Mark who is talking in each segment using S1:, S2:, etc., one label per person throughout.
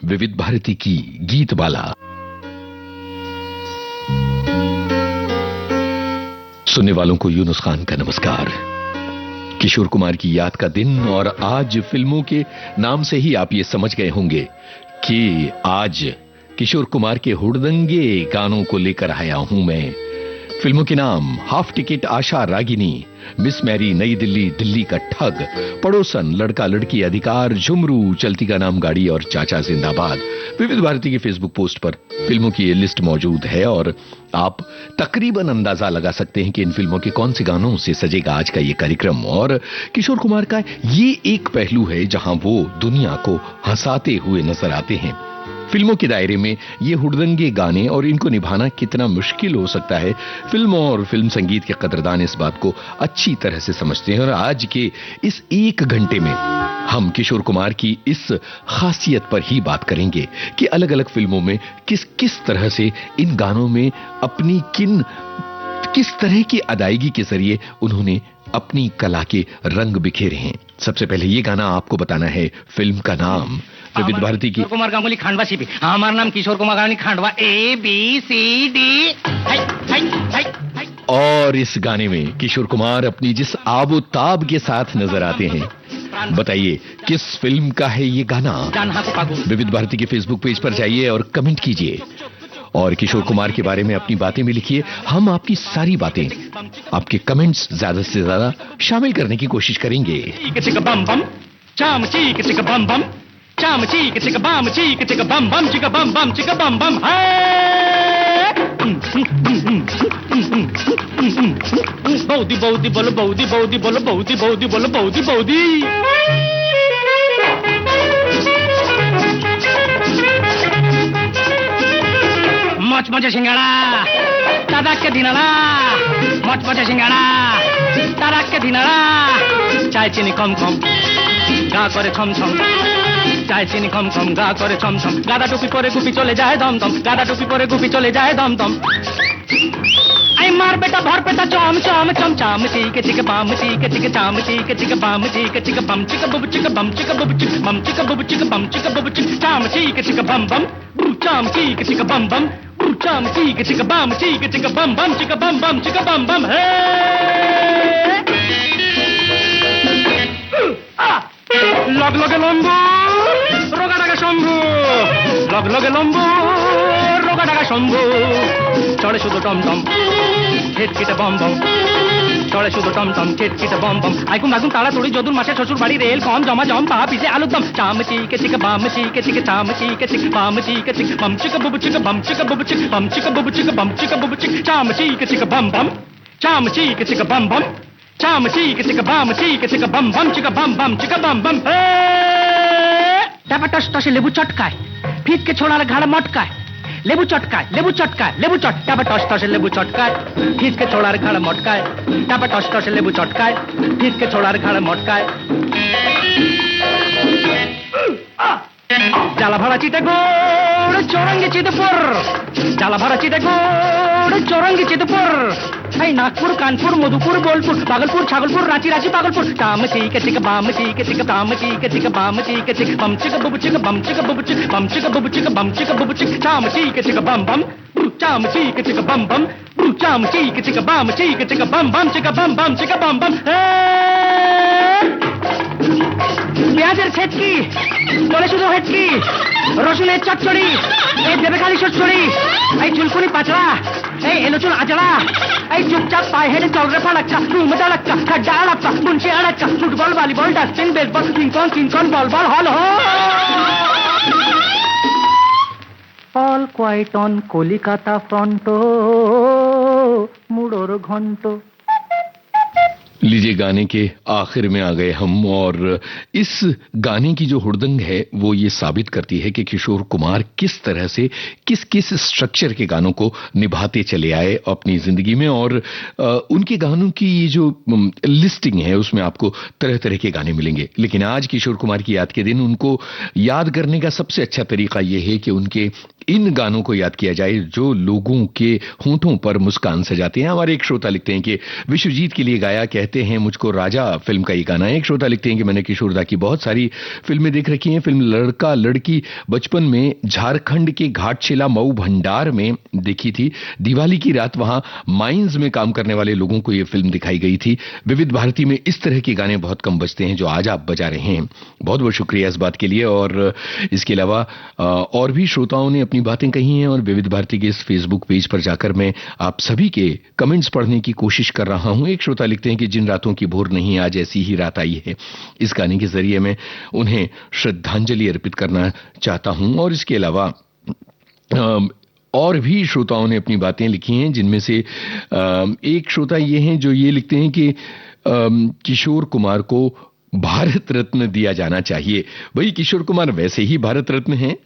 S1: विविध भारती की गीतमाला। सुनने वालों को यूनुस खान का नमस्कार। किशोर कुमार की याद का दिन और आज फिल्मों के नाम से ही आप ये समझ गए होंगे कि आज किशोर कुमार के हुड़दंगे गानों को लेकर आया हूं मैं। फिल्मों के नाम हाफ टिकट, आशा रागिनी, मिस मैरी, नई दिल्ली, दिल्ली का ठग, पड़ोसन, लड़का लड़की, अधिकार, झुमरू, चलती का नाम गाड़ी और चाचा जिंदाबाद। विविध भारती के फेसबुक पोस्ट पर फिल्मों की ये लिस्ट मौजूद है और आप तकरीबन अंदाजा लगा सकते हैं कि इन फिल्मों के कौन से गानों से सजेगा आज का ये कार्यक्रम। और किशोर कुमार का ये एक पहलू है जहां वो दुनिया को हंसाते हुए नजर आते हैं। फिल्मों के दायरे में ये हुड़दंगे गाने और इनको निभाना कितना मुश्किल हो सकता है, फिल्मों और फिल्म संगीत के कदरदान इस बात को अच्छी तरह से समझते हैं। और आज के इस एक घंटे में हम किशोर कुमार की इस खासियत पर ही बात करेंगे कि अलग अलग फिल्मों में किस किस तरह से इन गानों में अपनी किस तरह की अदायगी के जरिए उन्होंने अपनी कला के रंग बिखेरे हैं। सबसे पहले ये गाना आपको बताना है, फिल्म का नाम विविध भारती की।
S2: कुमार गांगुली खांडवा सीपी, हमारा नाम किशोर कुमार गांगुली खांडवा, ABCD।
S1: और इस गाने में किशोर कुमार अपनी जिस आबोताब के साथ नजर आते हैं, बताइए किस फिल्म का है ये गाना? विविध भारती के फेसबुक पेज पर जाइए और कमेंट कीजिए और किशोर कुमार के बारे में अपनी बातें भी लिखिए। हम आपकी सारी बातें, आपके कमेंट्स ज्यादा से ज्यादा शामिल करने की कोशिश करेंगे।
S2: Cham chika chika bam chika bam bam chika bam bam chika bam bam Baudi baudi bolo baudi baudi bolo baudi baudi bolo baudi baudi Moch mocha singara tadak ke dinala moch mocha singara tadak ke dinala chai chini kom kom ga kore chom chom চায় চিনি খম খম, গা করে ছম ছম, গাদা টুপি পরে গুপি চলে যায় দম দম, গাদা টুপি পরে গুপি চলে যায় দম দম। আই মার বেটা ভর পেটা চম চম চম, চাম চিকে চিকে বাম চিকে চিকে চাম চিকে চিকে বাম চিকে চিকে বাম চিকে বুবু চিকে বাম চিকে বুবু চিকে বাম চিকে বুবু চিকে বাম চিকে বুবু চিকে চাম চিকে চিকে বাম বাম, ব্রু চাম চিকে চিকে বাম বাম, ব্রু চাম চিকে চিকে বাম চিকে চিকে বাম বাম চিকে বাম বাম চিকে বাম বাম হে। লগ লগে লম্বু রোগা ডাকা শম্ভু, লগ লগে লম্বু রোগা ডাকা শম্ভু, চড়ে শুধু টমটম খিটখিটে বম বম, চড়ে শুধু টমটম খিটখিটে বম বম। আইকুম আগুন তাড়াতাড়ি যদুর মাসে শ্বশুর বাড়ি রেল কম জমা জম পা পিছে আলুর দম, চাম চিকে চিকে বাম চিকে চিকে চাম চিকে চিকে বাম চিকে চিকে বাম চিকে বুবু চিকে বাম চিকে বুবু চিকে বাম চিকে বুবু চিকে বাম চিকে বুবু চিকে চাম চিকে চিকে বাম বাম, চাম চিকে চিকে বাম বাম, চাম চিকে চিকে বাম চিকে চিকে বাম বাম চিকে বাম বাম চিকে বাম বাম। টাপা টস টসে লেবু চটকায়, ফিটকে ছোড়ার ঘাড় মটকায়, লেবু চটকায় লেবু চটকায় লেবু চট, টাপা টস টসে লেবু চটকায়, ফিটকে ছোড়ার ঘাড় মটকায়, টাপা টস টসে লেবু চটকায়, ফিটকে ছোড়ার ঘাড় মটকায়। জ্বালা ভরা চিটে গোড় চৌরঙ্গি চিতপুর, জ্বালা ভরা চিটে গোড় চৌরঙ্গি চিতপুর, এই নাগপুর, কানপুর, মধুপুর, বোলপুর, ভাগলপুর, ছাগলপুর, রাঁচি রাঁচি, পাগলপুর, চাম চিকে চিকে বাম চিকে চিকে বাম চিকে চিকে বাম চিকে চিকে বাম চিকে বুবু চিকে বাম চিকে বুবু চিকে বাম চিকে বুবু চিকে বাম চিকে বুবু চিকে চাম চিকে চিকে বাম বাম, চাম চিকে চিকে বাম বাম, চাম চিকে চিকে বাম চিকে চিকে বাম বাম চিকে বাম বাম চিকে বাম বাম। পেঁয়াজের ছেটকি চলে শুধু হেটকি, রসুনের চচ্চড়ি এই দেবে খালি চচ্চড়ি, এই চুলকুনি পাচড়া এই এলোচুল আচড়া, এই চুপচাপ পায়ে হেঁটে চল রে ফালাক্কা, রুম ডালাক্কা, খাড্ডা আলাক্কা, মুন্সি আড়াক্কা, football, volleyball, dusting, baseball, King Kong King Kong, বল বল হল হ। All quiet on Calcutta front, মুড়োর ঘন্ট।
S1: लीजिए, गाने के आखिर में आ गए हम और इस गाने की जो हुड़दंग है वो ये साबित करती है कि किशोर कुमार किस तरह से किस किस स्ट्रक्चर के गानों को निभाते चले आए अपनी जिंदगी में। और उनके गानों की ये जो लिस्टिंग है उसमें आपको तरह तरह के गाने मिलेंगे। लेकिन आज किशोर कुमार की याद के दिन उनको याद करने का सबसे अच्छा तरीका यह है कि उनके इन गानों को याद किया जाए जो लोगों के होंठों पर मुस्कान सजाते हैं। हमारे एक श्रोता लिखते हैं कि विश्वजीत के लिए गाया, कहते हैं मुझको राजा फिल्म का ये गाना है। एक श्रोता लिखते हैं कि मैंने किशोरदा की बहुत सारी फिल्में देख रखी हैं। फिल्म लड़का लड़की बचपन में झारखंड के घाटशिला मऊ भंडार में देखी थी। दिवाली की रात वहां माइंस में काम करने वाले लोगों को यह फिल्म दिखाई गई थी। विविध भारती में इस तरह के गाने बहुत कम बजते हैं जो आज आप बजा रहे हैं। बहुत बहुत शुक्रिया इस बात के लिए। और इसके अलावा और भी श्रोताओं ने अपनी बातें कही हैं और विविध भारती के इस फेसबुक पेज पर जाकर मैं आप सभी के कमेंट्स पढ़ने की कोशिश कर रहा हूं। एक श्रोता लिखते हैं कि जिन रातों की भोर नहीं आज ऐसी ही रात आई है। इस गाने के जरिए मैं उन्हें श्रद्धांजलि अर्पित करना चाहता हूं। और इसके अलावा और भी श्रोताओं ने अपनी बातें लिखी हैं, जिनमें से एक श्रोता ये हैं जो ये लिखते हैं कि किशोर कुमार को भारत रत्न दिया जाना चाहिए। भाई किशोर कुमार वैसे ही भारत रत्न हैं।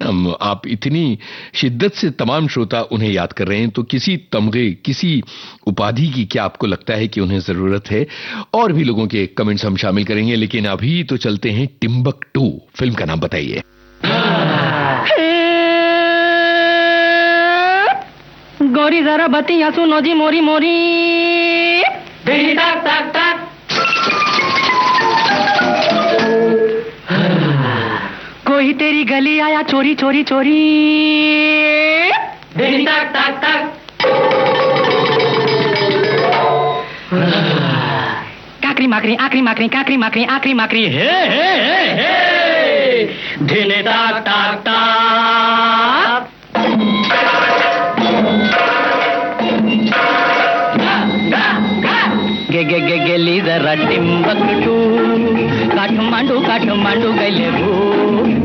S1: आप इतनी शिद्दत से तमाम श्रोता उन्हें याद कर रहे हैं तो किसी तमगे, किसी उपाधि की क्या आपको लगता है कि उन्हें जरूरत है? और भी लोगों के कमेंट्स हम शामिल करेंगे, लेकिन अभी तो चलते हैं टिम्बकटू फिल्म का नाम बताइए।
S2: गोरी जरा बतिया सुनो जी मोरी मोरी। कोई तेरी गली आया चोरी चोरी चोरी। काकरी माकरी आकरी माकरी काकरी माकरी आकरी माकरी हे धिने ताक ताक ताक। गे गे गे गेली जरा टिम्बकटू। काठमांडू काठमांडू गले हो।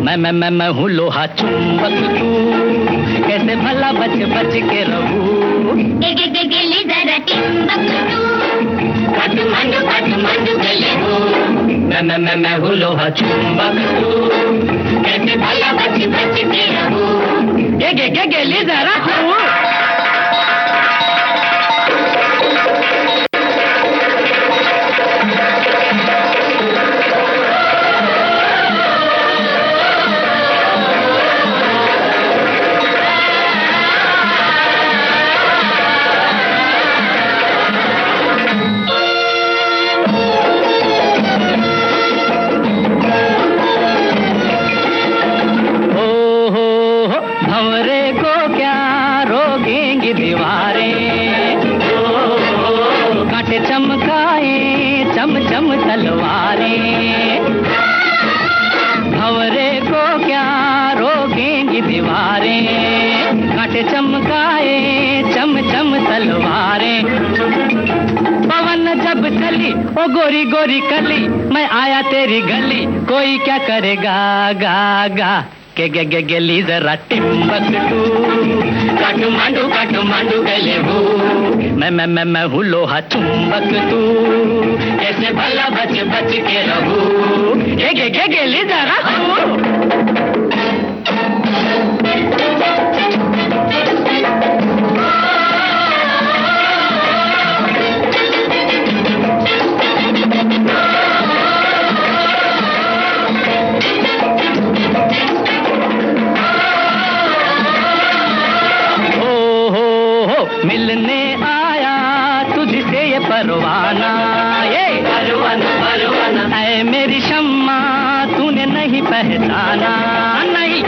S2: मैं हूँ लोहा चुंबकटू। कैसे भला बच बच के रहूं। गे गे गे गेली जरा टिम्बकटू। काठमांडू काठमांडू गले हो। मैं हूँ लोहा चुंबकटू। कैसे भला बच बच के रहूं। गे गे गे गेली जरा हूँ। ओ गोरी गोरी कली मैं आया तेरी गली। कोई क्या करेगा गा गा। के गे गे गेली जरा टिम्बकटू। काठमांडू काठमांडू गले हो। मैं हूँ लोहा चुंबकटू। कैसे भला बच बच के रहूं। गे गे गे गेली जरा हूँ। मिलने आया तुझसे ये परवाना। ये परवाना परवाना ऐ मेरी शम्मा तूने नहीं पहचाना। नहीं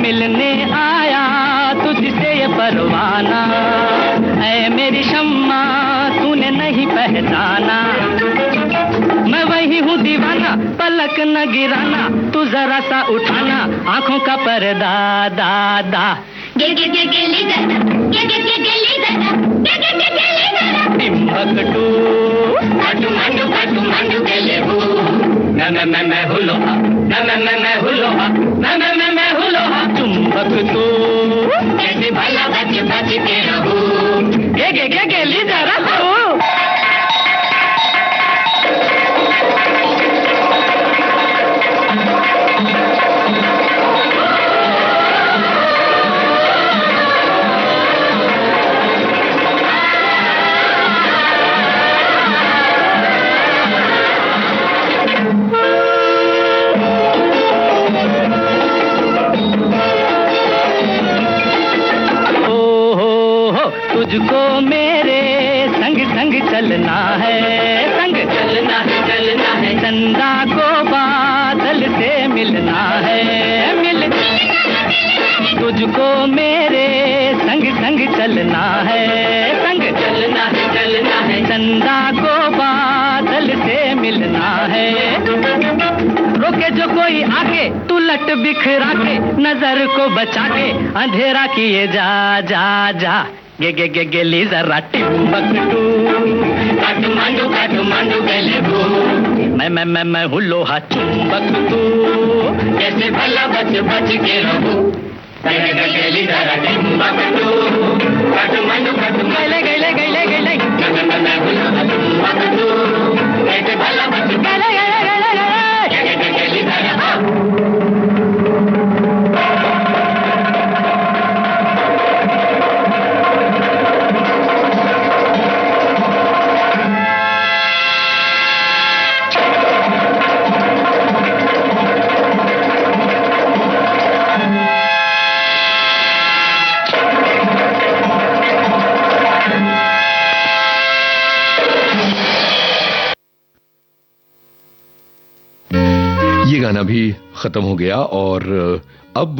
S2: मिलने आया तुझसे ये परवाना। ऐ मेरी शम्मा तूने नहीं पहचाना। मैं वही हूँ दीवाना पलक न गिराना। तू जरा सा उठाना आंखों का पर्दा दा दा। गे गे गे गे ली जरा। गे गे गे गे ली जरा। गे गे गे गे ली जरा। टिम्बकटू। काठमांडू काठमांडू गले हो। मैं हूँ लोहा। मैं हूँ लोहा। मैं हूँ लोहा चुंबकटू। कैसे भला बच बच के रहूं। गे गे गे गे ली जरा हो। तुझको मेरे संग संग चलना है, संग चलना है, चंदा को बादल से मिलना है, तुझको मेरे संग संग चलना है, संग चलना है, चंदा को बादल से मिलना है। रोके जो कोई आके तू लट बिखरा के नजर को बचा के अंधेरा किए जा जा जा। गे गेली जरा टिम्बकटू, काठमांडू काठमांडू गले भू, मैं हूँ लोहा चुंबक तू, कैसे भला बच बच के रहूं। गेली जरा टिम्बकटू, काठमांडू काठमांडू गले गले गले गले, मैं हूँ लोहा चुंबक तू, कैसे भला बच गले गले गले गले, गेली जरा
S1: गाना भी खत्म हो गया और अब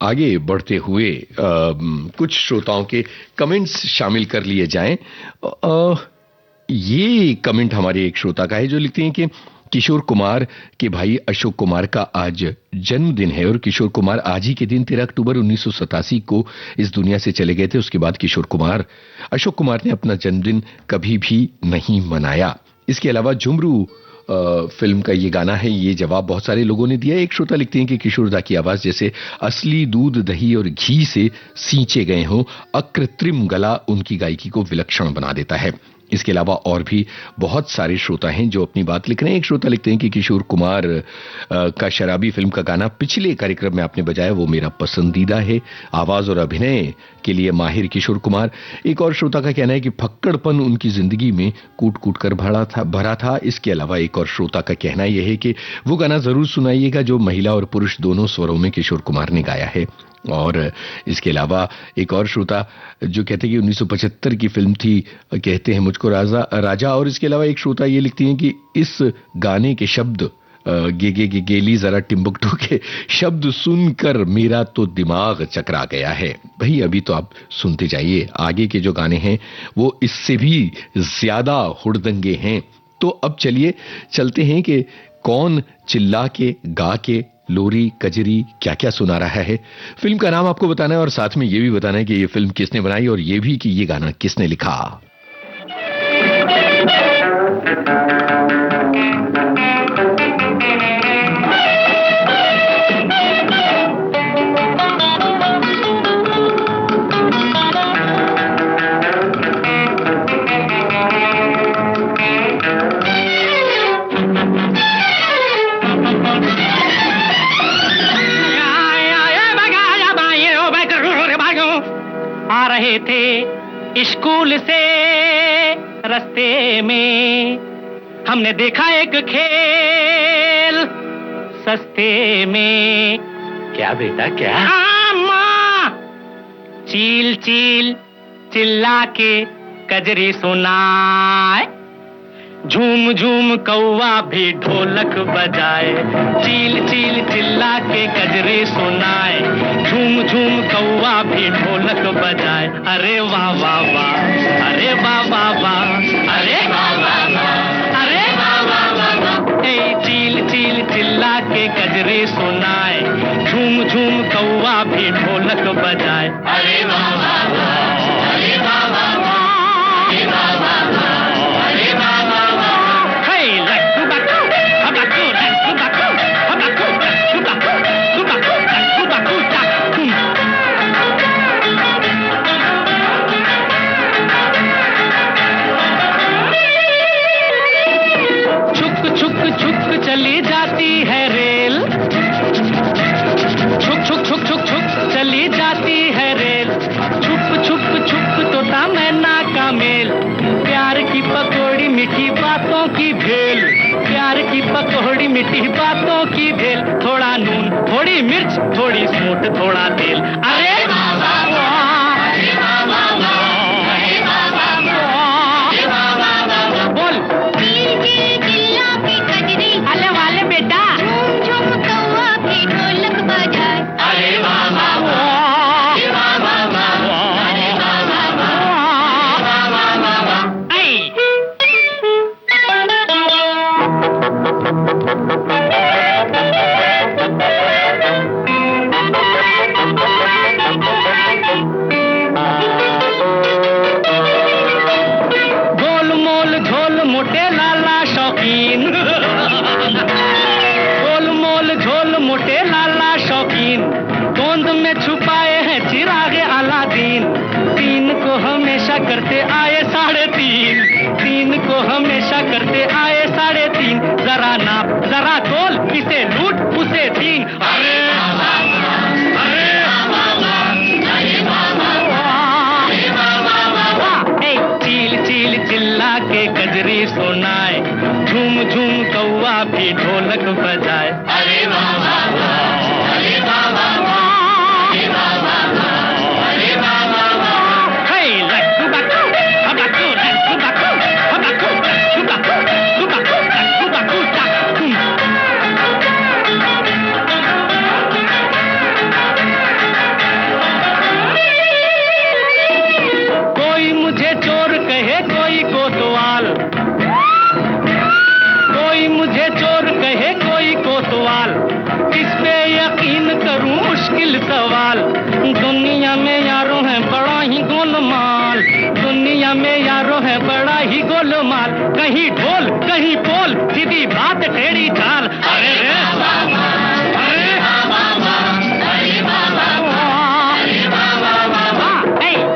S1: आगे बढ़ते हुए कुछ श्रोताओं के कमेंट्स शामिल कर लिए जाएं। ये कमेंट हमारे एक श्रोता का है जो लिखते हैं कि किशोर कुमार के भाई अशोक कुमार का आज जन्मदिन है और किशोर कुमार आज ही के दिन 13 अक्टूबर 1987 को इस दुनिया से चले गए थे। उसके बाद अशोक कुमार ने अपना जन्मदिन कभी भी नहीं मनाया। इसके अलावा झुमरू फिल्म का ये गाना है, ये जवाब बहुत सारे लोगों ने दिया। एक श्रोता लिखते हैं कि किशोर दा की आवाज जैसे असली दूध दही और घी से सींचे गए हों, अकृत्रिम गला उनकी गायकी को विलक्षण बना देता है। इसके अलावा और भी बहुत सारे श्रोता हैं जो अपनी बात लिख रहे हैं। एक श्रोता लिखते हैं कि किशोर कुमार का शराबी फिल्म का गाना पिछले कार्यक्रम में आपने बजाया, वो मेरा पसंदीदा है। आवाज और अभिनय के लिए माहिर किशोर कुमार। एक और श्रोता का कहना है कि फक्कड़पन उनकी जिंदगी में कूट कूट कर भरा था। इसके अलावा एक और श्रोता का कहना यह है कि वो गाना जरूर सुनाइएगा जो महिला और पुरुष दोनों स्वरों में किशोर कुमार ने गाया है। और इसके अलावा एक और श्रोता जो कहते हैं कि 1975 की फिल्म थी, कहते हैं मुझको राजा। और इसके अलावा एक श्रोता ये लिखती हैं कि इस गाने के शब्द गेली जरा टिम्बकटू के शब्द सुनकर मेरा तो दिमाग चकरा गया है। भाई अभी तो आप सुनते जाइए, आगे के जो गाने हैं वो इससे भी ज्यादा हुड़दंगे हैं। तो अब चलिए चलते हैं कि कौन चिल्ला के गा के लोरी कजरी क्या क्या सुना रहा है। फिल्म का नाम आपको बताना है और साथ में ये भी बताना है कि ये फिल्म किसने बनाई और ये भी कि ये गाना किसने लिखा।
S2: रहे थे स्कूल से रास्ते में, हमने देखा एक खेल सस्ते में। क्या बेटा क्या? माँ चील चील चिल्ला के कजरी सुनाए, झूम झूम कौवा भी ढोलक बजाए। चील चील चिल्ला के कजरी सुनाए, झूम झूम कौवा भी ढोलक बजाए। अरे वाह वाह वाह, अरे वाह वाह वाह, अरे वाह वाह वाह, अरे वाह वाह वाह। ए चील चील चिल्ला के कजरी सुनाए, झूम झूम कौवा भी ढोलक बजाए। अरे वाह वाह वाह, अरे वाह वाह वाह, अरे वाह वाह वाह, अरे वाह वाह। चली जाती है रेल, छुक छुक छुक छुक छुक चली जाती है रेल। छुप छुप छुप तोता मैना का मेल, प्यार की पकौड़ी मीठी बातों की भेल। प्यार की पकौड़ी मीठी बातों की भेल, थोड़ा नून थोड़ी मिर्च थोड़ी सूंठ थोड़ा तेल। अरे वाह वाह वाह, अरे वाह वाह वाह, धुंध में छुपाए हैं चिरागे अलादीन, 3 को हमेशा करते आए 3.5, 3 को हमेशा करते आए 3.5, जरा नाप जरा तोल, इसे लूट उसे छीन। अरे चील चील चिल्ला के कजरी सुनाए, झूम झूम कौवा भी ढोलक बजाए। अरे बाबा, अरे बाबा, अरे बाबा, अरे बाबा, हे लक्कू बक्कू, हबक्कू लक्कू बक्कू, हबक्कू लक्कू बक्कू, हबक्कू लक्कू बक्कू टाकू। कोई मुझे चोर कहे कोई कोतवाल, कोई मुझे चोर कहे कोई कोतवाल, किस पे यकीन करूं मुश्किल सवाल। दुनिया में यारों है बड़ा ही गोलमाल, दुनिया में यारों है बड़ा ही गोलमाल, कहीं ढोल कहीं पोल, सीधी बात टेढ़ी चाल। अरे रे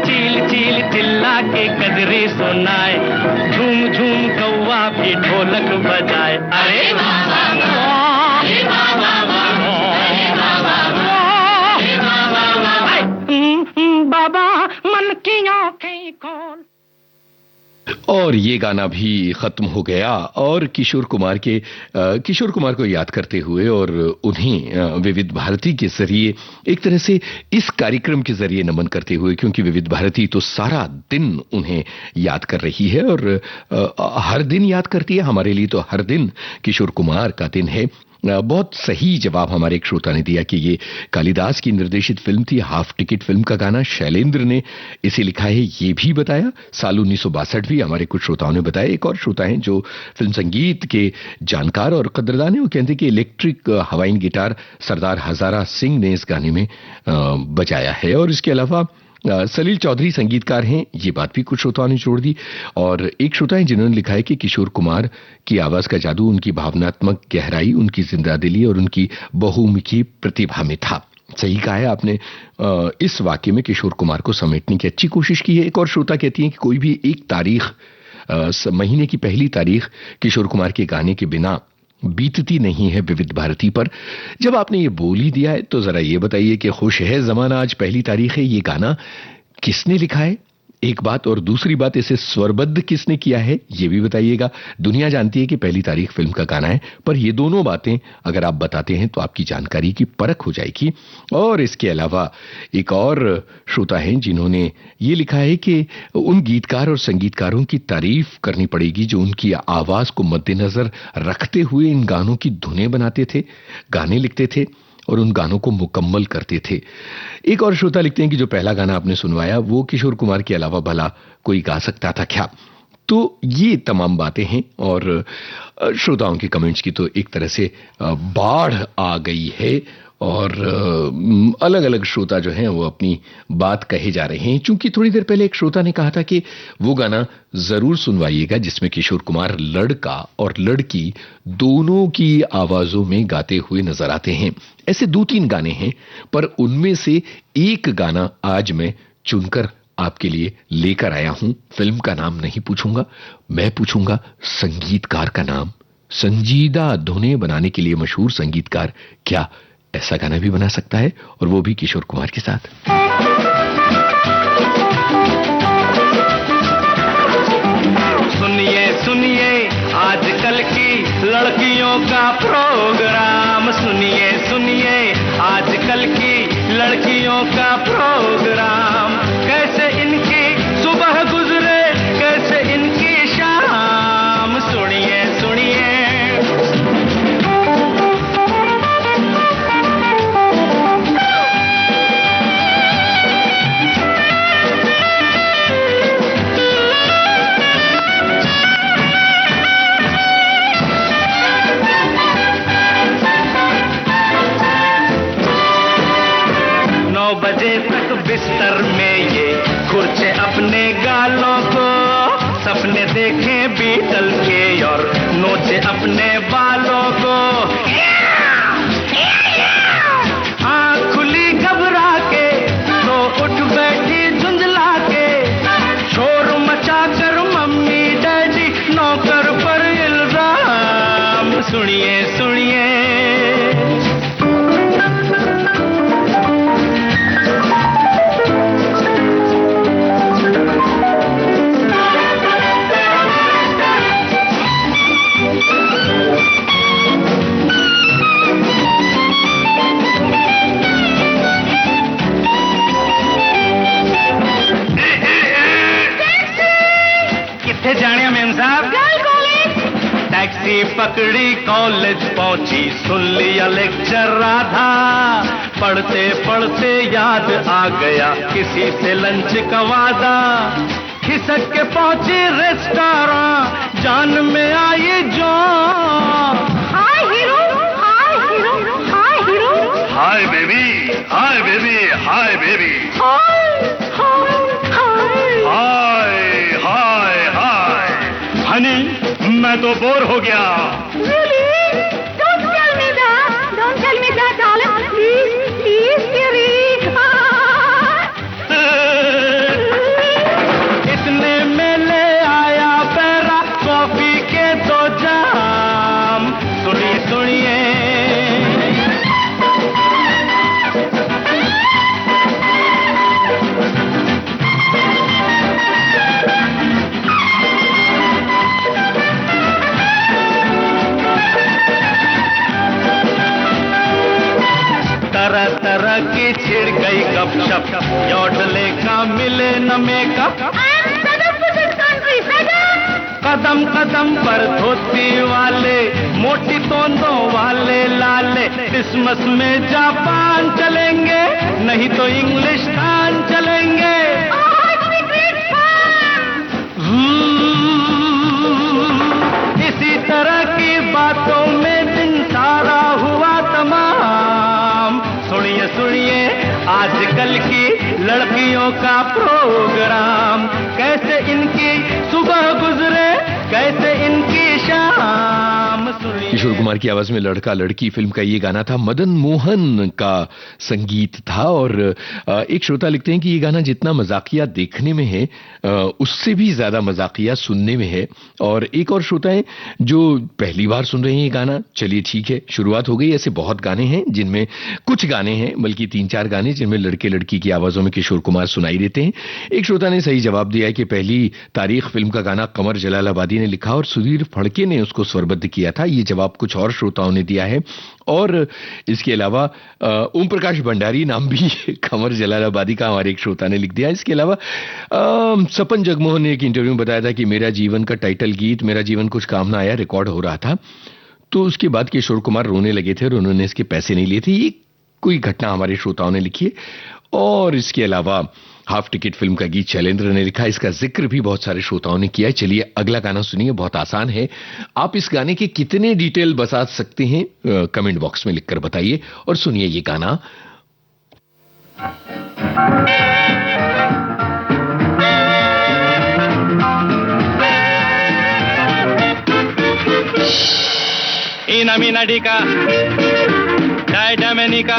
S2: चील चील चिल्ला के कजरी सुनाए, झूम झूम कौवा भी ढोलक बजाए। अरे बाबा, अरे बाबा, बाबा मन की आंखें खोल।
S1: और ये गाना भी खत्म हो गया और किशोर कुमार को याद करते हुए और उन्हें विविध भारती के जरिए एक तरह से इस कार्यक्रम के जरिए नमन करते हुए, क्योंकि विविध भारती तो सारा दिन उन्हें याद कर रही है और हर दिन याद करती है। हमारे लिए तो हर दिन किशोर कुमार का दिन है। बहुत सही जवाब हमारे एक श्रोता ने दिया कि ये कालिदास की निर्देशित फिल्म थी, हाफ टिकट फिल्म का गाना शैलेंद्र ने इसे लिखा है, ये भी बताया। साल 1962 भी हमारे कुछ श्रोताओं ने बताया। एक और श्रोता हैं जो फिल्म संगीत के जानकार और कद्रदान है, वो कहते हैं कि इलेक्ट्रिक हवाइन गिटार सरदार हजारा सिंह ने इस गाने में बजाया है। और इसके अलावा सलील चौधरी संगीतकार हैं, ये बात भी कुछ श्रोताओं ने जोड़ दी। और एक श्रोता है जिन्होंने लिखा है कि किशोर कुमार की आवाज का जादू उनकी भावनात्मक गहराई, उनकी जिंदादिली और उनकी बहुमुखी प्रतिभा में था। सही कहा है आपने। इस वाक्य में किशोर कुमार को समेटने की अच्छी कोशिश की है। एक और श्रोता कहती है कि कोई भी एक तारीख, महीने की पहली तारीख किशोर कुमार के गाने के बिना बीतती नहीं है विविध भारती पर। जब आपने ये बोल ही दिया है तो जरा ये बताइए कि खुश है जमाना आज पहली तारीख है, ये गाना किसने लिखा है, एक बात। और दूसरी बात, इसे स्वरबद्ध किसने किया है ये भी बताइएगा। दुनिया जानती है कि पहली तारीख फिल्म का गाना है, पर ये दोनों बातें अगर आप बताते हैं तो आपकी जानकारी की परख हो जाएगी। और इसके अलावा एक और श्रोता हैं जिन्होंने ये लिखा है कि उन गीतकार और संगीतकारों की तारीफ करनी पड़ेगी जो उनकी आवाज को मद्देनजर रखते हुए इन गानों की धुनें बनाते थे, गाने लिखते थे और उन गानों को मुकम्मल करते थे। एक और श्रोता लिखते हैं कि जो पहला गाना आपने सुनवाया वो किशोर कुमार के अलावा भला कोई गा सकता था क्या। तो ये तमाम बातें हैं और श्रोताओं के कमेंट्स की तो एक तरह से बाढ़ आ गई है और अलग अलग श्रोता जो हैं वो अपनी बात कहे जा रहे हैं। चूंकि थोड़ी देर पहले एक श्रोता ने कहा था कि वो गाना जरूर सुनवाइएगा जिसमें किशोर कुमार लड़का और लड़की दोनों की आवाजों में गाते हुए नजर आते हैं। ऐसे 2-3 गाने हैं, पर उनमें से एक गाना आज मैं चुनकर आपके लिए लेकर आया हूं। फिल्म का नाम नहीं पूछूंगा, मैं पूछूंगा संगीतकार का नाम। संजीदा धुनें बनाने के लिए मशहूर संगीतकार क्या ऐसा गाना भी बना सकता है, और वो भी किशोर कुमार के साथ।
S2: सुनिए सुनिए आजकल की लड़कियों का प्रोग्राम, सुनिए सुनिए आजकल की लड़कियों का प्रोग्राम, कैसे इनकी सुबह गुजरे कैसे इनकी शाम, सुनिए सुनिए। बजे तक बिस्तर में ये खुरचे अपने गालों को, सपने देखे बीटल के और नोचे अपने बालों को। आँख खुली घबरा
S3: टैक्सी पकड़ी कॉलेज पहुंची, सुन लिया लेक्चर राधा, पढ़ते पढ़ते याद आ गया किसी से लंच का वादा, खिसक के पहुंची रेस्टोरेंट, जान में आई जो
S4: hi hero, hi hero, hi hero,
S3: hi baby, hi baby, hi baby,
S4: hi hi hi
S3: hi hi hi. Honey मैं तो बोर हो गया।
S4: Really? Don't tell me that. Don't tell me that, darling. Please, please, dearie.
S3: इतने में ले आया para coffee के दो जाम, सुनिए सुनिए। तरह तरह की छिड़ गई गपशप, योडले का मिले न मेकअप, कदम कदम पर धोती वाले, मोटी तोंदों वाले लाले, क्रिसमस में जापान चलेंगे, नहीं तो इंग्लिश खान चलेंगे। इसी तरह की बातों में दिन सारा हुआ तमाम। सुनिए सुनिए आजकल की लड़कियों का प्रोग्राम, कैसे इनकी सुबह गुजरे, कैसे इनकी शाम। सुनिए।
S1: किशोर कुमार की आवाज में लड़का लड़की फिल्म का ये गाना था, मदन मोहन का संगीत था। और एक श्रोता लिखते हैं कि ये गाना जितना मजाकिया देखने में है उससे भी ज्यादा मजाकिया सुनने में है। और एक और श्रोता है जो पहली बार सुन रहे हैं ये गाना, चलिए ठीक है, शुरुआत हो गई। ऐसे बहुत गाने हैं जिनमें, कुछ गाने हैं बल्कि 3-4 गाने जिनमें लड़के लड़की की आवाजों में किशोर कुमार सुनाई देते हैं। एक श्रोता ने सही जवाब दिया है कि पहली तारीख फिल्म का गाना कमर जलालाबादी ने लिखा और सुधीर फड़के ने उसको स्वरबद्ध किया था। ये जवाब कुछ और श्रोताओं ने दिया है। और इसके अलावा ओम प्रकाश भंडारी नाम भी कमर जलालाबादी का हमारे एक श्रोता ने लिख दिया। इसके अलावा सपन जगमोहन ने एक इंटरव्यू में बताया था कि मेरा जीवन का टाइटल गीत मेरा जीवन कुछ काम ना आया रिकॉर्ड हो रहा था, तो उसके बाद किशोर कुमार रोने लगे थे और उन्होंने इसके पैसे नहीं लिए थे। ये कोई घटना हमारे श्रोताओं ने लिखी है। और इसके अलावा हाफ टिकट फिल्म का गीत शैलेंद्र ने लिखा, इसका जिक्र भी बहुत सारे श्रोताओं ने किया है। चलिए अगला गाना सुनिए, बहुत आसान है। आप इस गाने के कितने डिटेल बता सकते हैं कमेंट बॉक्स में लिखकर बताइए। और सुनिए ये गाना।
S3: Ina mina dika, dai dominica,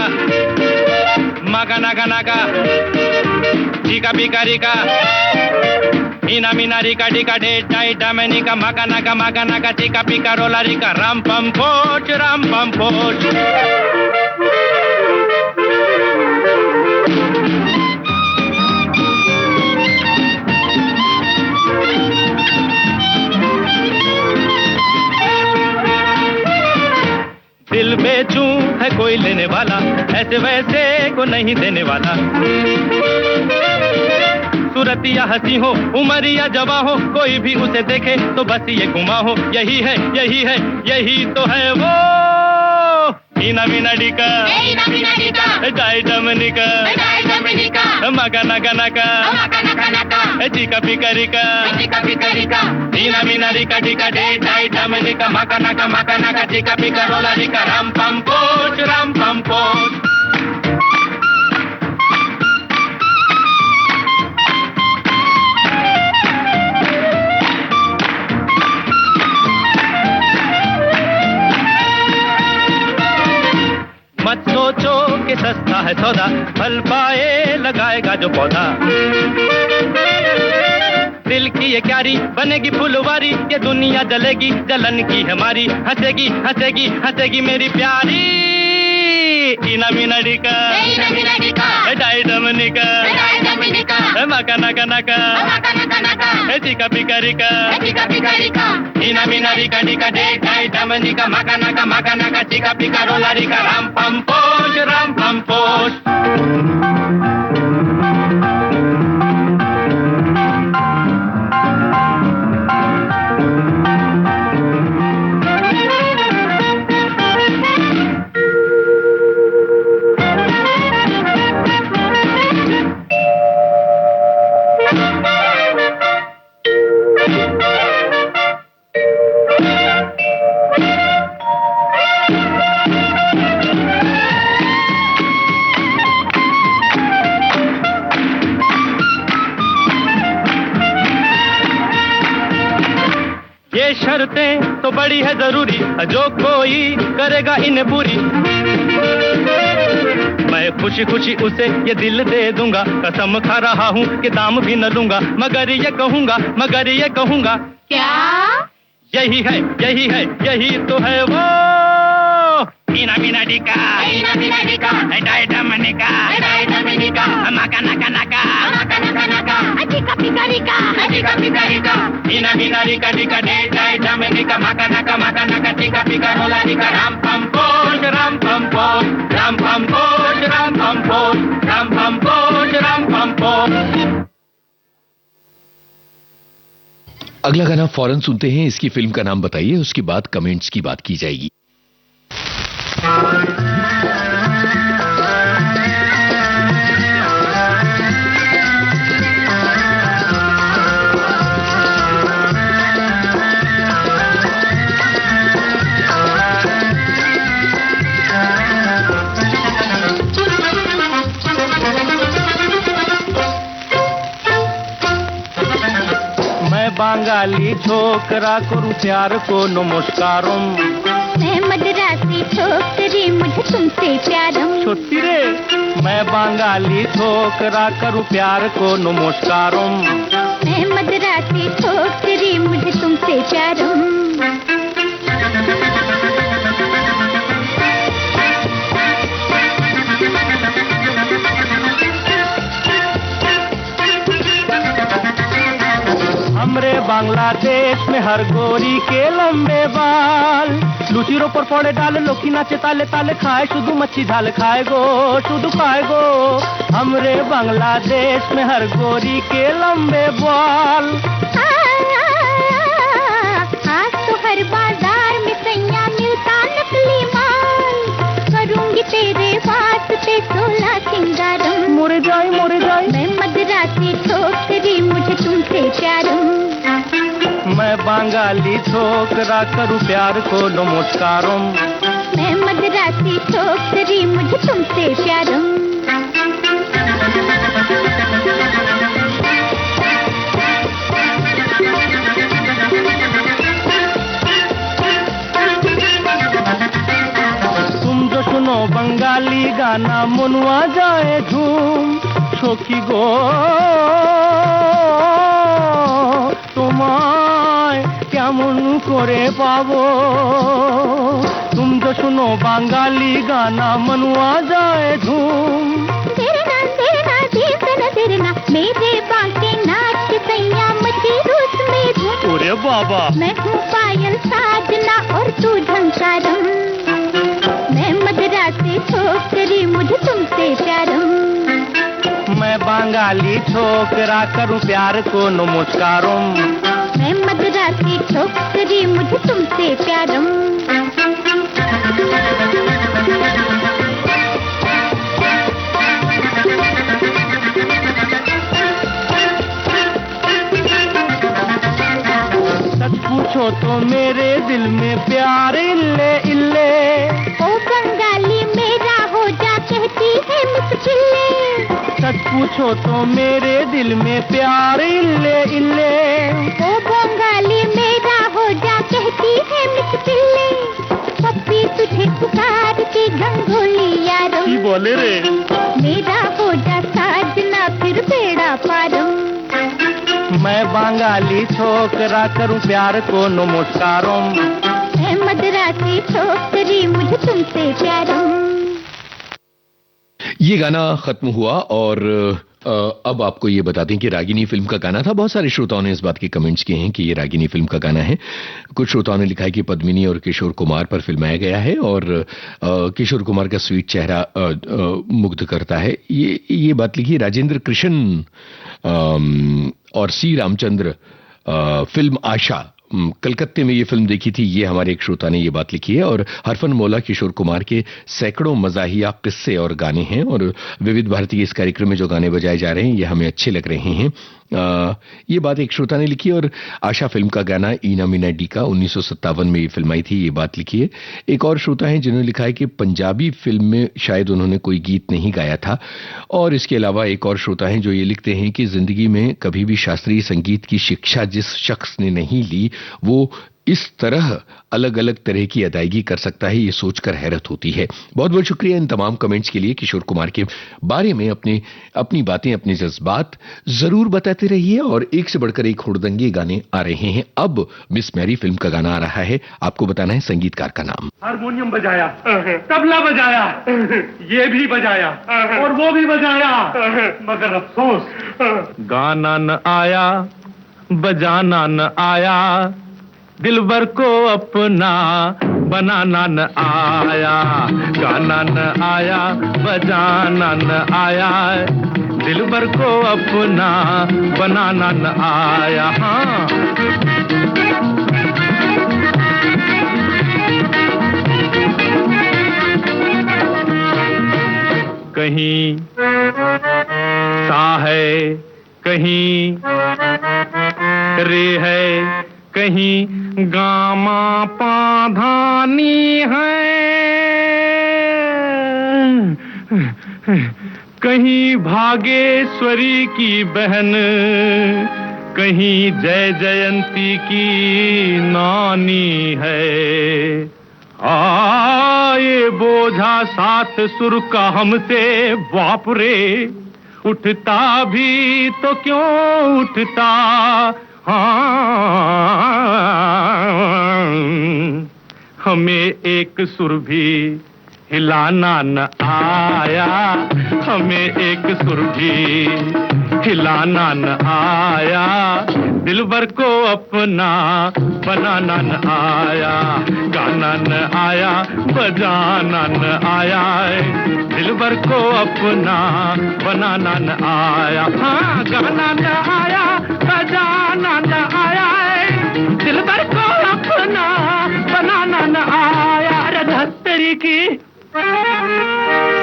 S3: maga naga naga, dika bika rika. Ina mina rika dika dai dominica, maga naga, dika bika rola rika, ram pam poch. दिल बेचूं है कोई लेने वाला, ऐसे वैसे को नहीं देने वाला। सूरतिया हंसी हो, उमरिया जवा हो, कोई भी उसे देखे तो बस ये गुमा हो। यही है, यही तो है वो। ईना मीना डिका, डाई डमनिका, मगा नगा, चिका पिका रिका, ईना मीना रिका डिका डे डाई डमनिका, मगा नगा, चिका पिका रोला रिका, राम पम पोच। मत सोचो कि सस्ता है सौदा, फल पाए लगाएगा जो पौधा। दिल की ये क्यारी बनेगी फुलवारी, ये दुनिया जलेगी जलन की हमारी। हंसेगी मेरी प्यारी। ईना मीना डिका, डाई डमनिका, मका नका, चिका पिका रिका। ईना मीना रिका डिका डे डाई डमनिका, मका नका, चिका पिका रोला रिका, राम पम पोच। ये शर्तें तो बड़ी है जरूरी, जो कोई करेगा इन्हें पूरी, मैं खुशी खुशी उसे ये दिल दे दूंगा, कसम खा रहा हूँ कि दाम भी न लूंगा, मगर ये कहूंगा
S4: क्या?
S3: यही है यही तो है वो मीना मीना डिका डाई डमनिका मका नका नका
S4: अचिका पिकारिका
S3: मीना मीना रिका डिका डाई डमनिका मका नका टिका पिका होला डिका राम पम पोष राम पम पोष राम पम पोष राम पम पोष राम पम पोष राम पम पोष।
S1: अगला गाना फौरन सुनते हैं। इसकी फिल्म का नाम बताइए, उसके बाद कमेंट्स की बात की जाएगी।
S3: बांगाली छोकरा करूं प्यार को नमस्कारम,
S4: मैं मद्रासी छोकरी मुझे तुमसे प्यारम।
S3: छोटी रे मैं बांगाली छोकरा करूं प्यार को नमस्कारम,
S4: मैं मद्रासी छोकरी मुझे तुमसे प्यारम।
S3: हमरे बांग्लादेश में हर गोरी के लंबे बाल, लुचिरों पर पड़े डाल लोकी नाचे ताले ताले खाए शुद्ध मच्छी झाल खाए गो। हमरे बांग्लादेश में हर गोरी के लंबे बाल,
S4: आज तो हर बाजार में सैया मिलता नकली माल, करूंगी तेरे वास्ते 16 सिंगारम।
S3: मोरे जाए
S4: मैं मद्रासी छोकरी मुझे तुमसे प्यारम,
S3: मैं बांगाली छोकरा करूं प्यार को नमस्कारम,
S4: मैं मद्रासी छोकरी मुझे तुमसे प्यारम।
S3: तुम जो सुनो बंगाली गाना मनुआ जाए झूम, छोकी गो তোমায় কেমন করে পাবো, तुम जो सुनो बांगाली गाना मनुआ जाए धूम।
S4: तेरना देना मेरे बांके नाच सैया मची रूस में धूम।
S3: अरे बाबा
S4: मैं हूँ पायल साजना और तू झंकारम, मैं मद्रासी छोकरी मुझे तुमसे प्यारम,
S3: मैं बांगाली छोकरा करूं प्यार को नमस्कारम,
S4: मैं मद्रासी छोकरी मुझे तुमसे प्यारम।
S3: सच पूछो तो मेरे दिल में प्यार इल्ले इल्ले,
S4: ओ बंगाली मेरा हो जा कहती है मुश्किले,
S3: सच पूछो तो मेरे दिल में प्यार इल्ले इल्ले,
S4: ओ बंगाली मेरा हो जा कहती है मुश्किले, पप्पी तुझे पुकारती गंगोली यारो,
S3: की बोले रे
S4: मेरा हो जा साजना फिर बेड़ा पारम,
S3: मैं बांगाली छोकरा करूं प्यार को नमस्कारम,
S4: मैं मद्रासी छोकरी मुझे तुमसे प्यारम।
S1: ये गाना खत्म हुआ और अब आपको ये बता दें कि रागिनी फिल्म का गाना था। बहुत सारे श्रोताओं ने इस बात के कमेंट्स किए हैं कि ये रागिनी फिल्म का गाना है। कुछ श्रोताओं ने लिखा है कि पद्मिनी और किशोर कुमार पर फिल्माया गया है और किशोर कुमार का स्वीट चेहरा मुग्ध करता है। ये बात लिखी राजेंद्र कृष्ण और सी रामचंद्र, फिल्म आशा, कलकत्ते में ये फिल्म देखी थी, ये हमारे एक श्रोता ने ये बात लिखी है। और हरफन मौला किशोर कुमार के सैकड़ों मजाहिया किस्से और गाने हैं और विविध भारती के इस कार्यक्रम में जो गाने बजाए जा रहे हैं ये हमें अच्छे लग रहे हैं। ये बात एक श्रोता ने लिखी। और आशा फिल्म का गाना ईना मीना डी का 1957 में ये फिल्म आई थी, ये बात लिखी है। एक और श्रोता है जिन्होंने लिखा है कि पंजाबी फिल्म में शायद उन्होंने कोई गीत नहीं गाया था। और इसके अलावा एक और श्रोता है जो ये लिखते हैं कि जिंदगी में कभी भी शास्त्रीय संगीत की शिक्षा जिस शख्स ने नहीं ली वो इस तरह अलग अलग तरह की अदायगी कर सकता है, ये सोचकर हैरत होती है। बहुत बहुत शुक्रिया इन तमाम कमेंट्स के लिए। किशोर कुमार के बारे में अपनी बातें, अपने जज्बात जरूर बताते रहिए और एक से बढ़कर एक हुड़दंगे गाने आ रहे हैं। अब मिस मैरी फिल्म का गाना आ रहा है, आपको बताना है संगीतकार का नाम।
S3: हारमोनियम बजाया, तबला बजाया, ये भी बजाया और वो भी बजाया, मगर अफसोस गाना न आया, बजाना न आया, दिलबर को अपना बनाना न आया। गाना न आया, बजाना न आया, दिलबर को अपना बनाना न आया। हाँ, कहीं सा है, कहीं रे है, कहीं गामा पाधानी है, कहीं भागेश्वरी की बहन, कहीं जय जयंती की नानी है। ये बोझा सात सुर का हमसे बाप रे, उठता भी तो क्यों उठता। हमें एक सुर भी हिलाना न आया, हमें एक सुर भी हिलाना न आया, दिलबर को अपना बनाना न आया। गाना न आया, बजाना न आया, दिलबर को अपना बनाना न आया। हाँ, गाना न आया, बजाना न आया, दिलबर को अपना बनाना न आया। रधत्तरी की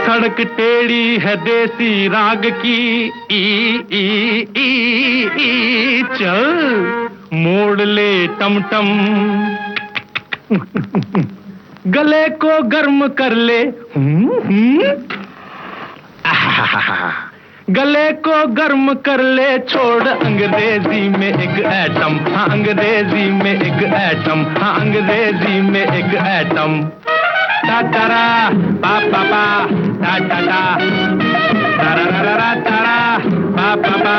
S3: सड़क टेढ़ी है देसी राग की, ई चल मोड़ ले टमटम, गले को गर्म कर ले, गले को गर्म कर ले, छोड़ अंग्रेजी में एक एटम। हाँ, अंग्रेजी में एक एटम, हाँ, अंग्रेजी में एक atom. Ta-da-da, ba-ba-ba, da-da-da, da-da-da-da-da-da, ba-ba-ba,